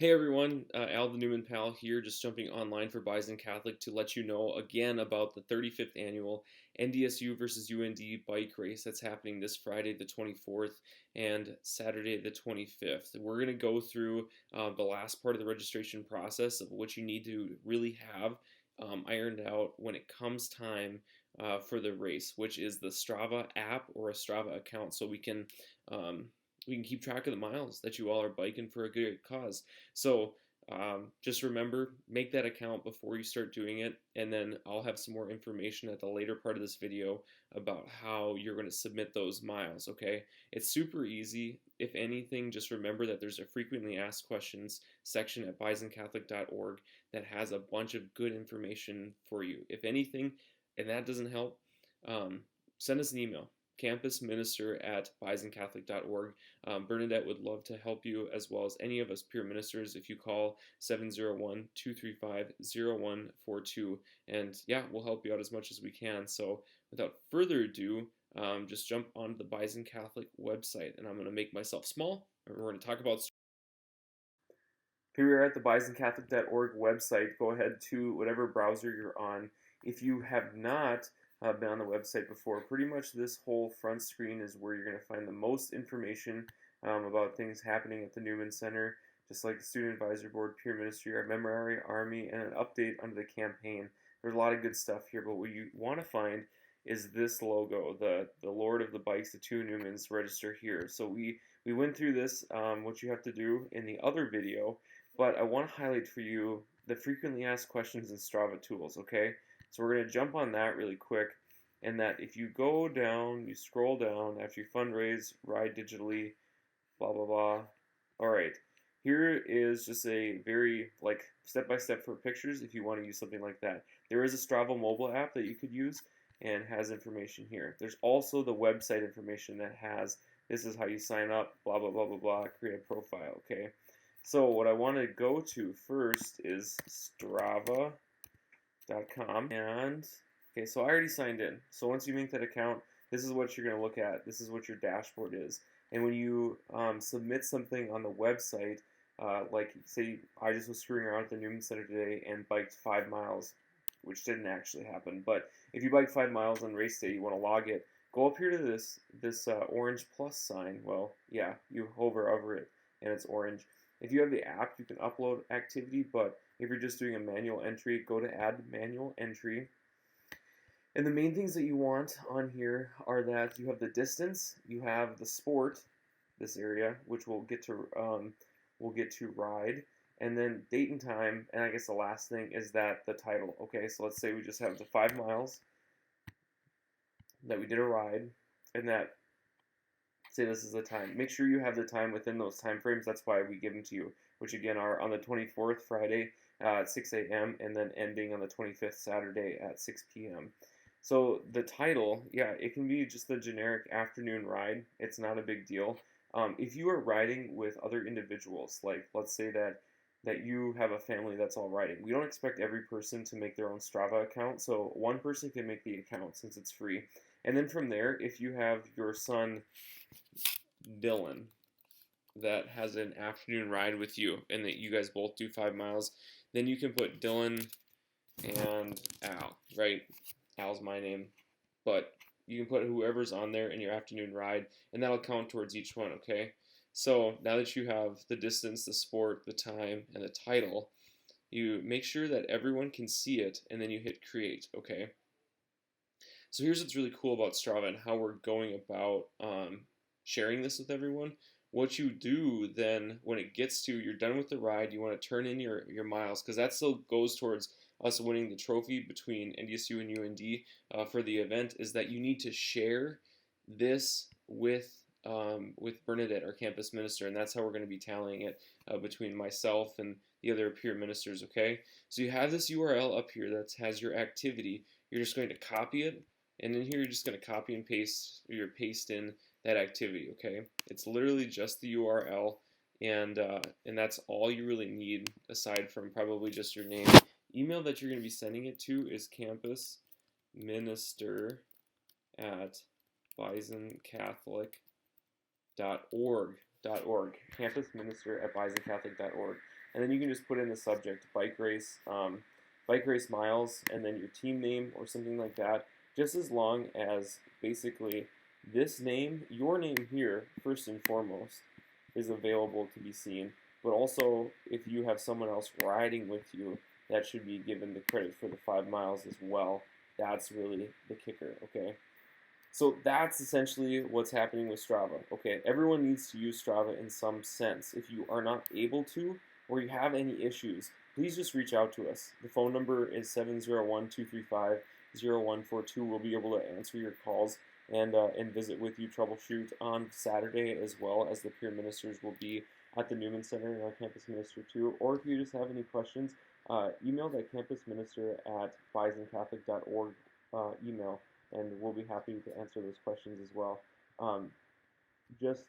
Hey everyone, Al the Newman Pal here, just jumping online for Bison Catholic to let you know again about the 35th annual NDSU versus UND bike race that's happening this Friday the 24th and Saturday the 25th. We're going to go through the last part of the registration process of what you need to really have ironed out when it comes time for the race, which is the Strava app or a Strava account, so we can keep track of the miles that you all are biking for a good cause. So just remember, make that account before you start doing it, and then I'll have some more information at the later part of this video about how you're going to submit those miles, okay? It's super easy. If anything, just remember that there's a frequently asked questions section at bisoncatholic.org that has a bunch of good information for you. If anything, and that doesn't help, send us an email, campusminister@bisoncatholic.org. Bernadette would love to help you, as well as any of us peer ministers, if you call 701-235-0142. And yeah, we'll help you out as much as we can. So without further ado, just jump onto the Bison Catholic website, and I'm going to make myself small, and we're going to talk about. Here we are at the bisoncatholic.org website. Go ahead to whatever browser you're on. If you have not been on the website before, pretty much this whole front screen is where you're going to find the most information about things happening at the Newman Center, just like the Student Advisory Board, Peer Ministry, our Memorare Army, and an update under the campaign. There's a lot of good stuff here, but what you want to find is this logo, the Lord of the Bikes, the two Newmans. Register here. So we went through this, what you have to do in the other video, but I want to highlight for you the frequently asked questions and Strava tools, okay? So we're going to jump on that really quick, and that if you go down, you scroll down after you fundraise, ride digitally, blah, blah, blah. All right, here is just a very step-by-step for pictures if you want to use something like that. There is a Strava mobile app that you could use and has information here. There's also the website information that has, this is how you sign up, blah, blah, blah, blah, blah, create a profile, okay? So what I want to go to first is Strava.com, and okay, so I already signed in. So once you make that account, this is what you're going to look at. This is what your dashboard is. And when you submit something on the website, like say I just was screwing around at the Newman Center today and biked 5 miles, which didn't actually happen. But if you bike 5 miles on race day, you want to log it. Go up here to this orange plus sign. Well, yeah, you hover over it and it's orange. If you have the app, you can upload activity, but if you're just doing a manual entry, go to add manual entry. And the main things that you want on here are that you have the distance, you have the sport, this area, which we'll get to ride, and then date and time, and I guess the last thing is that the title. Okay, so let's say we just have the 5 miles that we did a ride, and that, say this is the time. Make sure you have the time within those time frames. That's why we give them to you, which again are on the 24th, Friday at 6 a.m., and then ending on the 25th, Saturday at 6 p.m. So the title, yeah, it can be just the generic afternoon ride. It's not a big deal. If you are riding with other individuals, like let's say that you have a family that's all riding, we don't expect every person to make their own Strava account, so one person can make the account since it's free. And then from there, if you have your son Dylan that has an afternoon ride with you and that you guys both do 5 miles, then you can put Dylan and Al, right? Al's my name, but you can put whoever's on there in your afternoon ride, and that'll count towards each one, okay? So now that you have the distance, the sport, the time, and the title, you make sure that everyone can see it, and then you hit create, okay? So here's what's really cool about Strava and how we're going about sharing this with everyone. What you do then, when it gets to you're done with the ride, you want to turn in your miles, because that still goes towards us winning the trophy between NDSU and UND for the event, is that you need to share this with Bernadette, our campus minister, and that's how we're going to be tallying it between myself and the other peer ministers, okay? So you have this URL up here that has your activity. You're just going to copy it, and in here you're just going to copy and paste, or paste in that activity, okay? It's literally just the URL, and that's all you really need, aside from probably just your name. Email that you're going to be sending it to is campusminister@bisoncatholic.org. campusminister@bisoncatholic.org, and then you can just put in the subject bike race miles, and then your team name or something like that. Just as long as basically this name, your name here, first and foremost, is available to be seen. But also, if you have someone else riding with you, that should be given the credit for the 5 miles as well. That's really the kicker, okay? So that's essentially what's happening with Strava. Okay, everyone needs to use Strava in some sense. If you are not able to, or you have any issues, please just reach out to us. The phone number is 701-235-0142. We'll be able to answer your calls and visit with you, troubleshoot on Saturday, as well as the peer ministers will be at the Newman Center and our campus minister too. Or if you just have any questions, email that campusminister@bisoncatholic.org email, and we'll be happy to answer those questions as well. Um, just,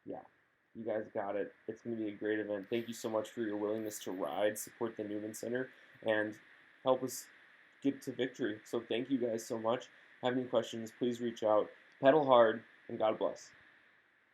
yeah, you guys got it. It's going to be a great event. Thank you so much for your willingness to ride, support the Newman Center, and help us get to victory. So thank you guys so much. Have any questions, please reach out. Pedal hard, and God bless.